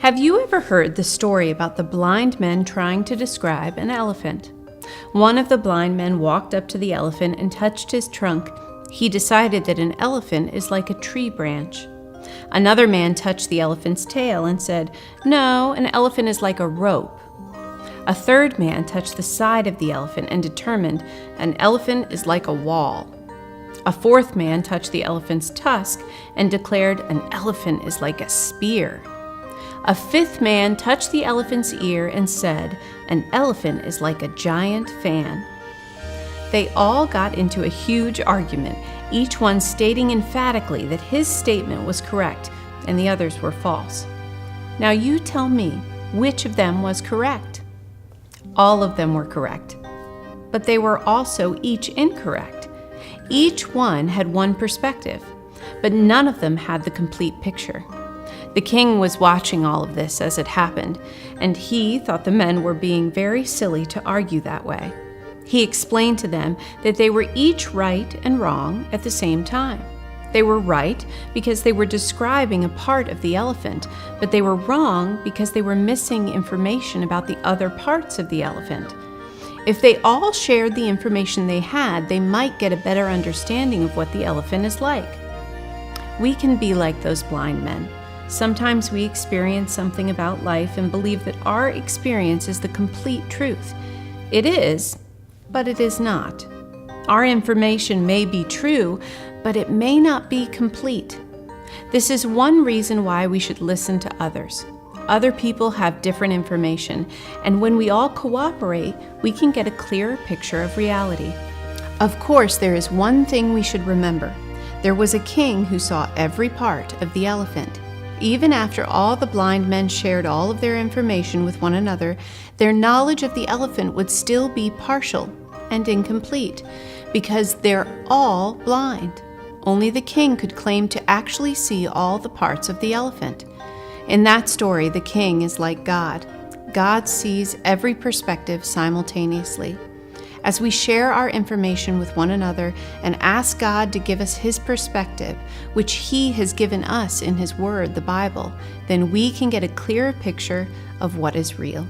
Have you ever heard the story about the blind men trying to describe an elephant? One of the blind men walked up to the elephant and touched his trunk. He decided that an elephant is like a tree branch. Another man touched the elephant's tail and said, "No, an elephant is like a rope." A third man touched the side of the elephant and determined an elephant is like a wall. A fourth man touched the elephant's tusk and declared an elephant is like a spear. A fifth man touched the elephant's ear and said, an elephant is like a giant fan. They all got into a huge argument, each one stating emphatically that his statement was correct and the others were false. Now you tell me, which of them was correct? All of them were correct, but they were also each incorrect. Each one had one perspective, but none of them had the complete picture. The king was watching all of this as it happened, and he thought the men were being very silly to argue that way. He explained to them that they were each right and wrong at the same time. They were right because they were describing a part of the elephant, but they were wrong because they were missing information about the other parts of the elephant. If they all shared the information they had, they might get a better understanding of what the elephant is like. We can be like those blind men. Sometimes we experience something about life and believe that our experience is the complete truth. It is, but it is not. Our information may be true, but it may not be complete. This is one reason why we should listen to others. Other people have different information, and when we all cooperate, we can get a clearer picture of reality. Of course, there is one thing we should remember. There was a king who saw every part of the elephant. Even after all the blind men shared all of their information with one another, their knowledge of the elephant would still be partial and incomplete, because they're all blind. Only the king could claim to actually see all the parts of the elephant. In that story, the king is like God. God sees every perspective simultaneously. As we share our information with one another and ask God to give us His perspective, which He has given us in His Word, the Bible, then we can get a clearer picture of what is real.